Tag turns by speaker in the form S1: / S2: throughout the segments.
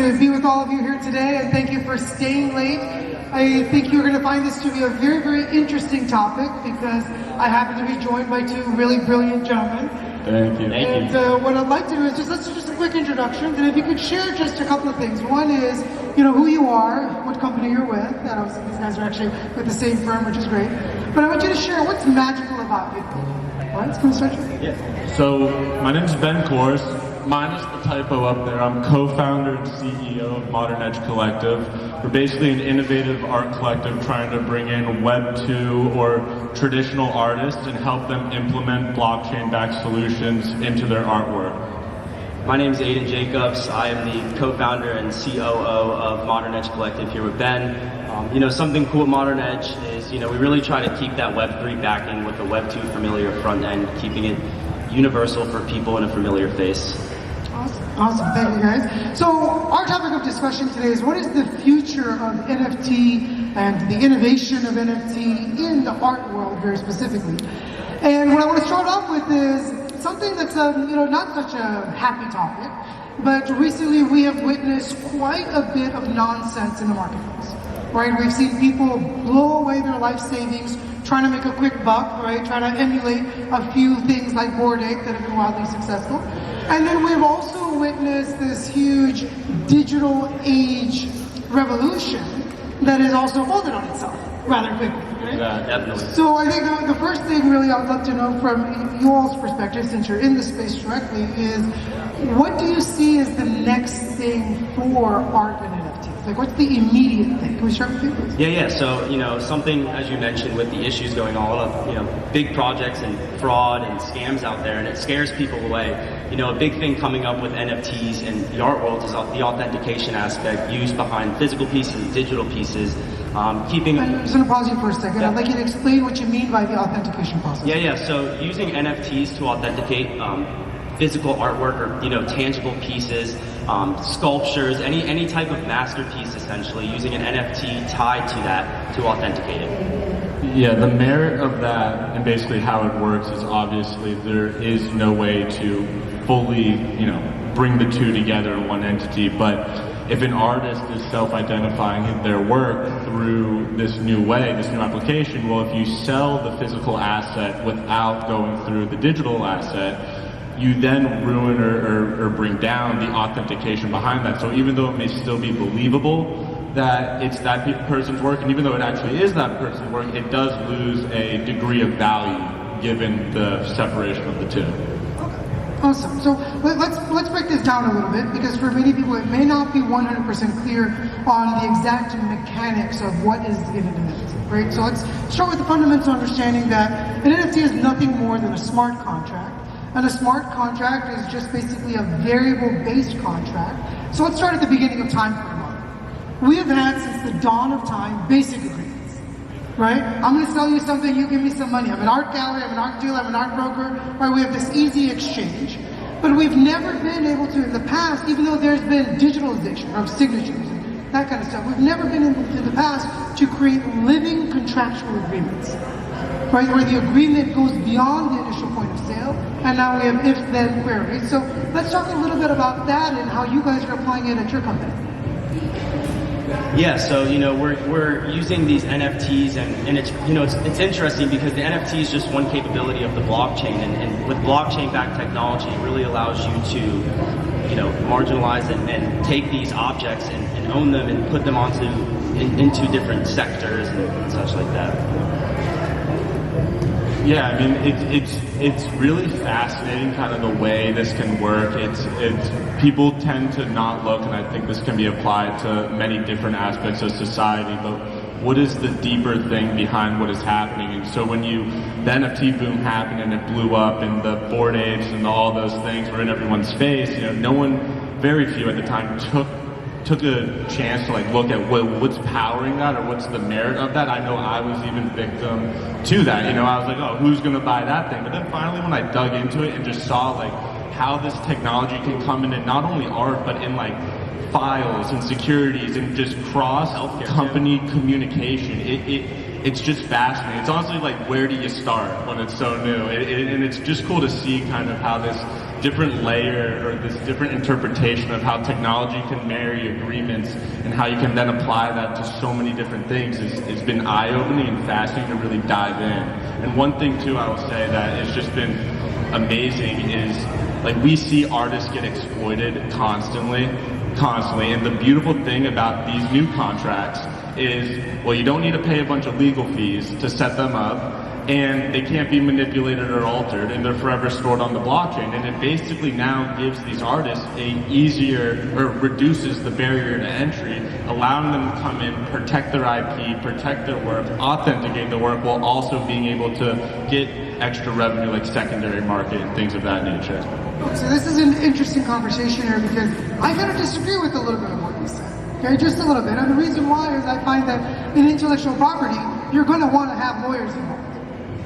S1: to be with all of you here today, and thank you for staying late. I think you're going to find this to be a very, very interesting topic because I happen to be joined by two really brilliant gentlemen.
S2: Thank you.
S1: And what I'd like to do is let's do just a quick introduction, and if you could share just a couple of things. One is, who you are, what company you're with, and obviously these guys are actually with the same firm, which is great. But I want you to share what's magical about you. All right, can we start?
S2: Yeah. So, my name is Ben Kors. Minus the typo up there, I'm co-founder and CEO of Modern Edge Collective. We're basically an innovative art collective trying to bring in Web 2 or traditional artists and help them implement blockchain-backed solutions into their artwork.
S3: My name is Aiden Jacobs. I am the co-founder and COO of Modern Edge Collective here with Ben. Something cool with Modern Edge is, we really try to keep that Web 3 backing with a Web 2 familiar front end, keeping it universal for people in a familiar face.
S1: Awesome, thank you guys. So our topic of discussion today is what is the future of NFT and the innovation of NFT in the art world very specifically. And what I want to start off with is something that's not such a happy topic, but recently we have witnessed quite a bit of nonsense in the marketplace. Right, we've seen people blow away their life savings trying to make a quick buck, right? Trying to emulate a few things like Bored Ape that have been wildly successful. And then we've also witnessed this huge digital age revolution that has also folded on itself rather quickly, right?
S3: Yeah, definitely.
S1: So I think the first thing really I'd love to know from you all's perspective, since you're in the space directly, is what do you see as the next thing for art and NFTs? Like, what's the immediate thing? Can we start with you, please?
S3: Yeah. So, something, as you mentioned, with the issues going on, big projects and fraud and scams out there, and it scares people away. A big thing coming up with NFTs and the art world is the authentication aspect used behind physical pieces, digital pieces, keeping...
S1: I'm just going to pause you for a second.
S3: Yeah.
S1: I'd like you to explain what you mean by the authentication process.
S3: Yeah. So using NFTs to authenticate physical artwork or tangible pieces, sculptures, any type of masterpiece essentially, using an NFT tied to that to authenticate it.
S2: Yeah, the merit of that and basically how it works is obviously there is no way to fully, bring the two together in one entity, but if an artist is self-identifying their work through this new way, this new application, well, if you sell the physical asset without going through the digital asset, you then ruin or bring down the authentication behind that. So even though it may still be believable that it's that person's work, and even though it actually is that person's work, it does lose a degree of value given the separation of the two.
S1: Awesome. So let's break this down a little bit, because for many people it may not be 100% clear on the exact mechanics of what is in an NFT, right? So let's start with the fundamental understanding that an NFT is nothing more than a smart contract. And a smart contract is just basically a variable-based contract. So let's start at the beginning of time for a moment. We have had, since the dawn of time, basic agreements, right? I'm going to sell you something, you give me some money. I'm an art gallery, I'm an art dealer, I'm an art broker, right? We have this easy exchange. But we've never been able to, in the past, even though there's been digitalization of signatures and that kind of stuff, we've never been in the past to create living contractual agreements. Right, where the agreement goes beyond the initial point of sale, and now we have if-then queries. So let's talk a little bit about that and how you guys are applying it at your company.
S3: Yeah, so we're using these NFTs, and it's interesting because the NFT is just one capability of the blockchain, and with blockchain-backed technology, it really allows you to marginalize and take these objects and own them and put them into different sectors and such like that.
S2: Yeah, I mean, it's really fascinating kind of the way this can work. It's people tend to not look, and I think this can be applied to many different aspects of society, but what is the deeper thing behind what is happening? And so when the NFT boom happened and it blew up and the Bored Apes and all those things were in everyone's face, very few at the time took a chance to look at what's powering that or what's the merit of that. I know I was even victim to that. I was like, oh, who's gonna buy that thing? But then finally when I dug into it and just saw how this technology can come in not only art but in files and securities and just cross company communication, it's just fascinating. It's honestly where do you start when it's so new? And it's just cool to see kind of how this different layer or this different interpretation of how technology can marry agreements and how you can then apply that to so many different things has been eye-opening and fascinating to really dive in. And one thing too I will say that has just been amazing is like we see artists get exploited constantly, and the beautiful thing about these new contracts is, well, you don't need to pay a bunch of legal fees to set them up, and they can't be manipulated or altered, and they're forever stored on the blockchain. And it basically now gives these artists reduces the barrier to entry, allowing them to come in, protect their IP, protect their work, authenticate the work, while also being able to get extra revenue like secondary market and things of that nature.
S1: So this is an interesting conversation here because I kind of disagree with a little bit of what you said. Okay, just a little bit. And the reason why is I find that in intellectual property, you're going to want to have lawyers involved.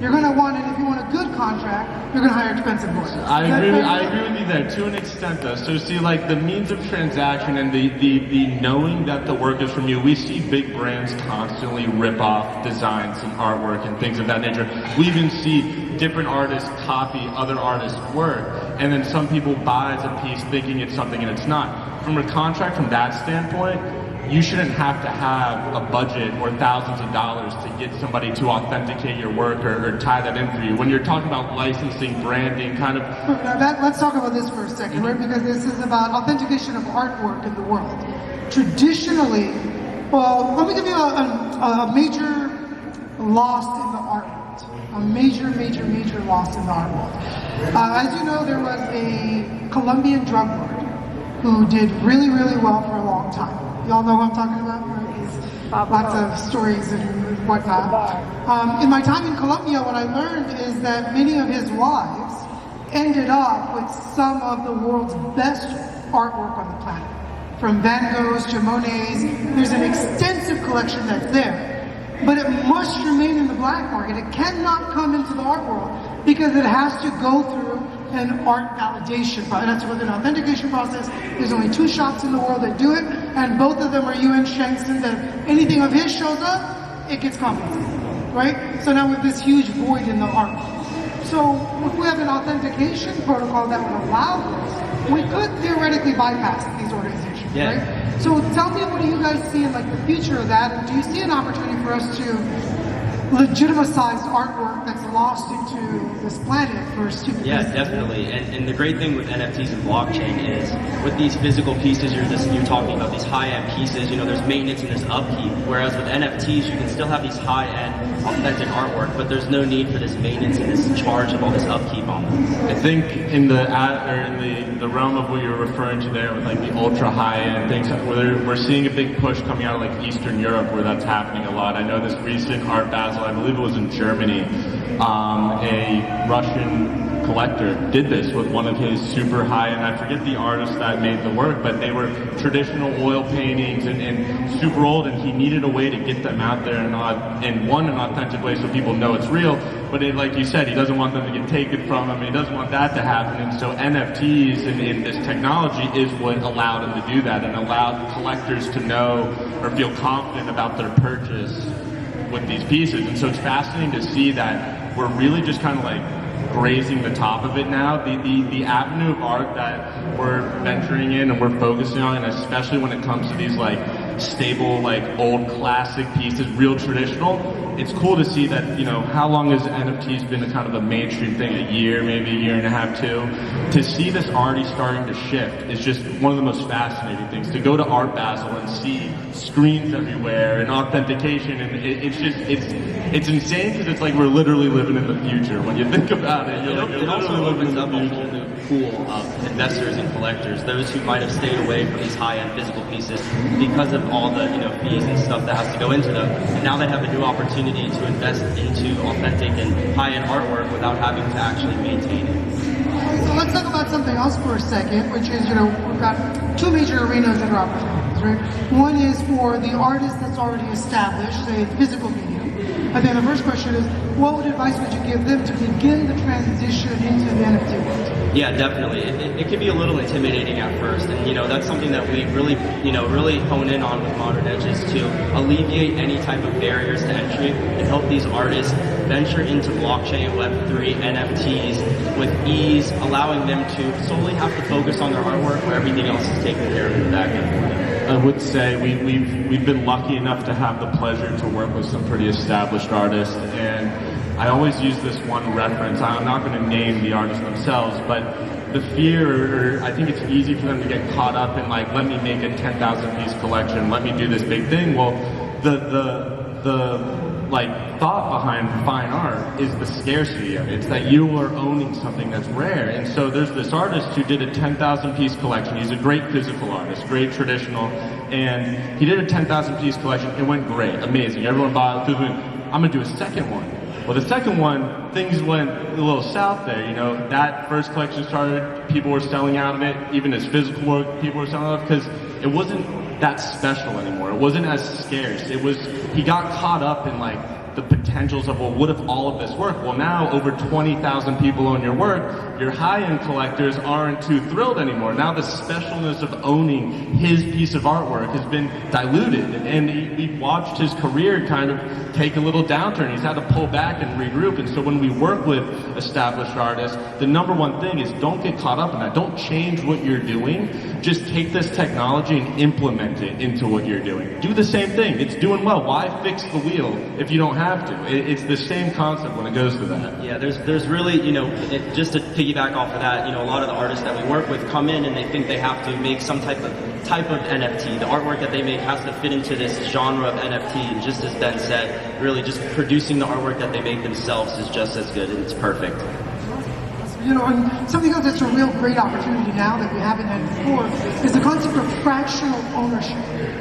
S1: You're going to want it, if you want a good contract, you're going to hire expensive lawyers.
S2: I agree with you there, to an extent though. So see, like the means of transaction and the knowing that the work is from you, we see big brands constantly rip off designs and artwork and things of that nature. We even see different artists copy other artists' work, and then some people buy a piece thinking it's something and it's not. From a contract from that standpoint, you shouldn't have to have a budget or thousands of dollars to get somebody to authenticate your work or tie that in for you. When you're talking about licensing, branding, kind of...
S1: Let's talk about this for a second, right? Because this is about authentication of artwork in the world. Traditionally, well, let me give you a major loss in the art world. A major loss in the art world. As you know, there was a Colombian drug lord who did really well for a long time. Y'all know who I'm talking about? Right? Lots of stories and whatnot. In my time in Colombia, what I learned is that many of his wives ended up with some of the world's best artwork on the planet. From Van Goghs to Monet's, there's an extensive collection that's there. But it must remain in the black market. It cannot come into the art world because it has to go through an art validation process. That's with an authentication process. There's only 2 shops in the world that do it, and both of them are UN sanctioned that anything of his shows up, it gets compensated, right? So now we have this huge void in the art. So if we have an authentication protocol that would allow this, we could theoretically bypass these organizations, right? So tell me, what do you guys see in like the future of that, and do you see an opportunity for us to legitimized artwork that's lost into this planet for stupid
S3: Yeah,
S1: reasons?
S3: definitely. And the great thing with NFTs and blockchain is with these physical pieces, you're talking about these high-end pieces, there's maintenance and there's upkeep. Whereas with NFTs, you can still have these high-end authentic artwork, but there's no need for this maintenance and this charge of all this upkeep on them.
S2: I think in the realm of what you're referring to there with like the ultra high-end things, we're seeing a big push coming out of like Eastern Europe where that's happening a lot. I know this recent Art Basel, I believe it was in Germany, a Russian collector did this with one of his super high-end, I forget the artist that made the work, but they were traditional oil paintings and super old, and he needed a way to get them out there in an authentic way so people know it's real, but like you said, he doesn't want them to get taken from him, and he doesn't want that to happen, and so NFTs and this technology is what allowed him to do that and allowed collectors to know or feel confident about their purchase with these pieces. And so it's fascinating to see that we're really just kind of like grazing the top of it now. The avenue of art that we're venturing in and we're focusing on, and especially when it comes to these like stable, like old classic pieces, real traditional, it's cool to see that, how long has NFTs been a kind of a mainstream thing? A year, maybe a year and a half, 2. To see this already starting to shift is just one of the most fascinating things. To go to Art Basel and see screens everywhere and authentication, and it's insane because it's like we're literally living in the future. When you think about it,
S3: It also opens up a whole new pool of investors and collectors, those who might have stayed away from these high-end physical pieces because of all the fees and stuff that has to go into them. And now they have a new opportunity to invest into authentic and high-end artwork without having to actually maintain it.
S1: So let's talk about something else for a second, which is, we've got 2 major arenas that are opportunities, right? One is for the artist that's already established, say physical medium, I think the first question is, what advice would you give them to begin the transition into the NFT world?
S3: Yeah, definitely. It can be a little intimidating at first, and that's something that we really hone in on with Modern Edges to alleviate any type of barriers to entry and help these artists venture into blockchain, Web3, NFTs with ease, allowing them to solely have to focus on their artwork where everything else is taken care of in the back end.
S2: I would say we've been lucky enough to have the pleasure to work with some pretty established artists, and I always use this one reference. I'm not going to name the artists themselves, but the fear, or I think it's easy for them to get caught up in like, let me make a 10,000 piece collection, let me do this big thing. Well, the like thought behind fine art is the scarcity of it. It's that you are owning something that's rare. And so there's this artist who did a 10,000 piece collection. He's a great physical artist, great traditional, and he did a 10,000 piece collection. It went great, amazing. Everyone bought it. I'm gonna do a second one. Well, the second one, things went a little south there. That first collection started, people were selling out of it. Even his physical work, people were selling out of it because it wasn't that special anymore. It wasn't as scarce. He got caught up in like the potentials of, well, what if all of this worked? Well, now over 20,000 people own your work. Your high-end collectors aren't too thrilled anymore. Now the specialness of owning his piece of artwork has been diluted, and we've watched his career kind of take a little downturn. He's had to pull back and regroup. And so when we work with established artists, the number one thing is don't get caught up in that. Don't change what you're doing. Just take this technology and implement it into what you're doing. Do the same thing. It's doing well. Why fix the wheel if you don't have to? It's the same concept when it goes to that.
S3: Yeah, there's really, just to piggyback off of that, a lot of the artists that we work with come in and they think they have to make some type of NFT. The artwork that they make has to fit into this genre of NFT, and just as Ben said, really just producing the artwork that they make themselves is just as good, and it's perfect.
S1: And something else that's a real great opportunity now that we haven't had before is the concept of fractional ownership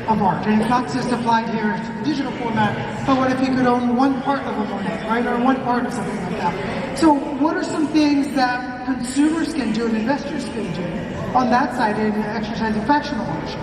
S1: of art. And it's not just applied here to the digital format, but what if you could own one part of a Monet, right? Or one part of something like that. So what are some things that consumers can do and investors can do on that side in exercising fractional ownership?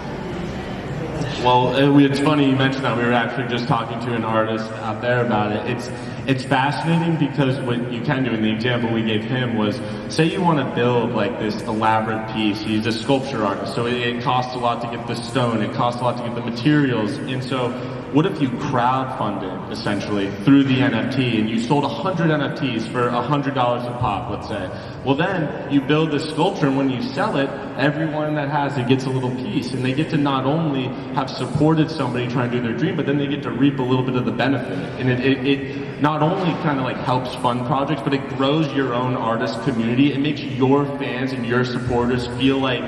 S2: Well, it's funny you mentioned that. We were actually just talking to an artist out there about it. It's fascinating because what you can do, and the example we gave him was, say you want to build like this elaborate piece. He's a sculpture artist, so it costs a lot to get the stone, it costs a lot to get the materials, and so what if you crowdfunded essentially through the NFT and you sold 100 NFTs for $100 a pop, let's say? Well, then you build this sculpture, and when you sell it, everyone that has it gets a little piece, and they get to not only have supported somebody trying to do their dream, but then they get to reap a little bit of the benefit. And it not only kind of like helps fund projects, but it grows your own artist community. It makes your fans and your supporters feel like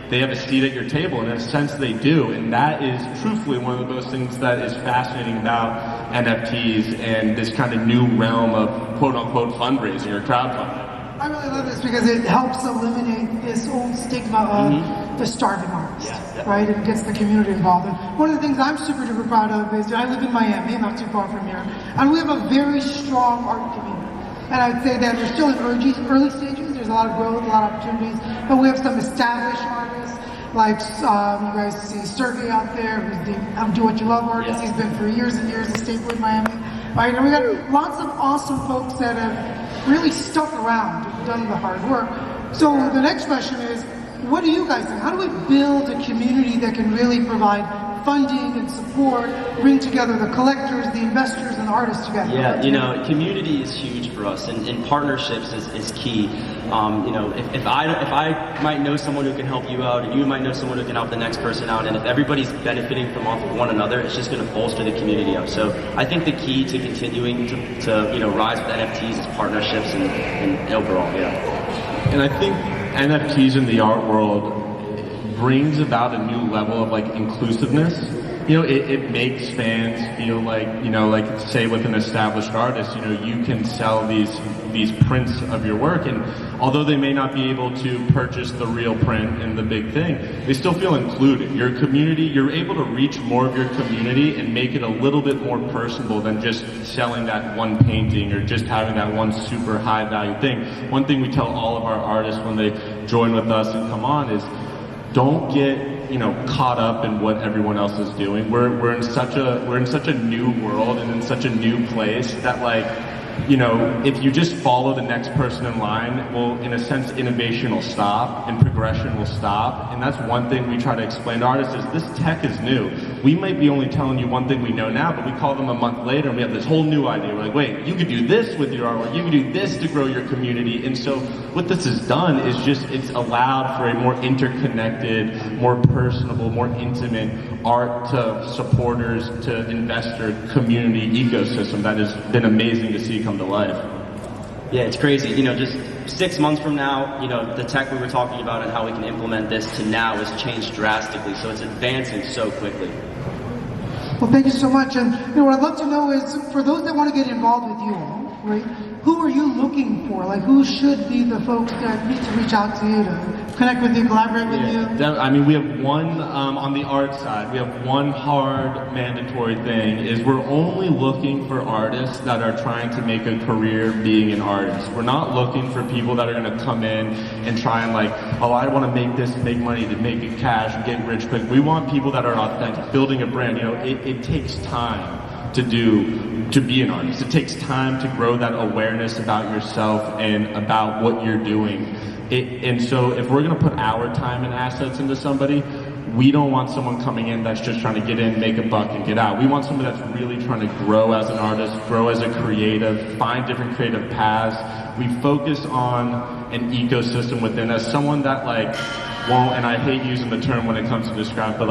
S2: they have a seat at your table, and in a sense they do, and that is truthfully one of those things that is fascinating about NFTs and this kind of new realm of quote-unquote fundraising or crowdfunding.
S1: I really love this because it helps eliminate this old stigma of the starving artist, right? It gets the community involved. And one of the things I'm super duper proud of is I live in Miami, not too far from here, and we have a very strong art community. And I'd say that we're still in early stages. There's a lot of growth, a lot of opportunities, but we have some established artists, like you guys see Sergey out there, who's the Do What You Love artist. He's been for years and years a staple in Miami. Right? And we got lots of awesome folks that have really stuck around and done the hard work. So the next question is, what do you guys think? How do we build a community that can really provide funding and support, bring together the collectors, the investors, and the artists together?
S3: Yeah, community is huge for us, and partnerships is key. If I might know someone who can help you out, and you might know someone who can help the next person out, and if everybody's benefiting from off of one another, it's just going to bolster the community up. So I think the key to continuing to rise with NFTs is partnerships and overall, And
S2: I think NFTs in the art world brings about a new level of like inclusiveness. It makes fans feel like, like say with an established artist, you can sell these prints of your work, and although they may not be able to purchase the real print and the big thing, they still feel included. Your community, you're able to reach more of your community and make it a little bit more personable than just selling that one painting or just having that one super high value thing. One thing we tell all of our artists when they join with us and come on is, don't get caught up in what everyone else is doing. We're in such a new world and in such a new place that if you just follow the next person in line, well, in a sense, innovation will stop and progression will stop. And that's one thing we try to explain to artists is this tech is new. We might be only telling you one thing we know now, but we call them a month later and we have this whole new idea. We're like, wait, you could do this with your artwork. You can do this to grow your community. And so what this has done is it's allowed for a more interconnected, more personable, more intimate art to supporters to investor community ecosystem that has been amazing to see come to life.
S3: Yeah, it's crazy. Just 6 months from now, the tech we were talking about and how we can implement this to now has changed drastically. So it's advancing so quickly.
S1: Well, thank you so much. And what I'd love to know is, for those that want to get involved with you all, right? Who are you looking for? Like, who should be the folks that need to reach out to you to connect with you, collaborate with you?
S2: I mean, we have one on the art side. We have one hard mandatory thing is we're only looking for artists that are trying to make a career being an artist. We're not looking for people that are going to come in and try and I want to make this, make money, to make it cash, get rich quick. We want people that are authentic, building a brand. It takes time to be an artist. It takes time to grow that awareness about yourself and about what you're doing. And so if we're going to put our time and assets into somebody, we don't want someone coming in that's just trying to get in, make a buck, and get out. We want somebody that's really trying to grow as an artist, grow as a creative, find different creative paths. We focus on an ecosystem within us. Someone that won't, and I hate using the term when it comes to describe, but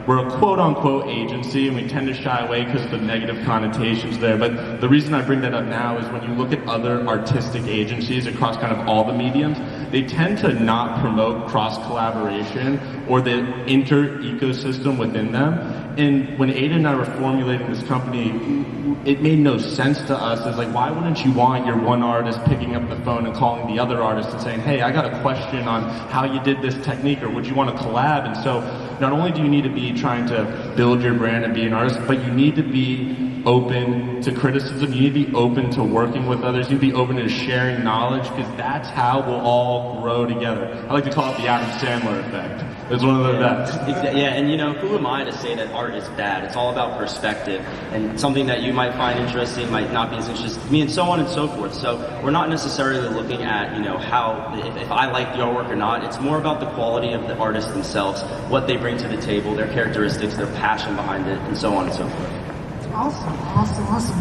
S2: we're a quote-unquote agency, and we tend to shy away because of the negative connotations there. But the reason I bring that up now is when you look at other artistic agencies across kind of all the mediums, they tend to not promote cross-collaboration or the inter-ecosystem within them. And when Aiden and I were formulating this company, it made no sense to us. It's why wouldn't you want your one artist picking up the phone and calling the other artist and saying, hey, I got a question on how you did this technique, or would you want to collab? And so not only do you need to be trying to build your brand and be an artist, but you need to be open to criticism. You need to be open to working with others. You need to be open to sharing knowledge, because that's how we'll all grow together. I like to call it the Adam Sandler effect. It's one of the best.
S3: Yeah, and who am I to say that art is bad? It's all about perspective, and something that you might find interesting might not be as interesting to me, and so on and so forth. So we're not necessarily looking at, how, if I like the artwork or not. It's more about the quality of the artists themselves, what they bring to the table, their characteristics, their passion behind it, and so on and so forth.
S1: Awesome.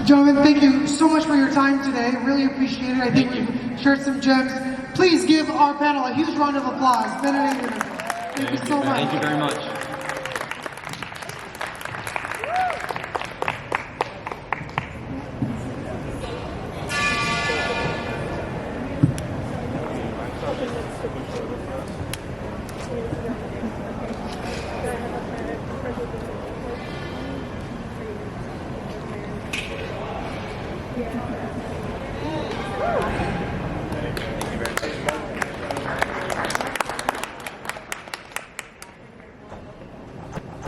S1: Gentlemen, thank you so much for your time today. Really appreciate it. I think we've shared some gems. Please give our panel a huge round of applause. Ben and Aiden. Thank you so much.
S3: Thank you very much.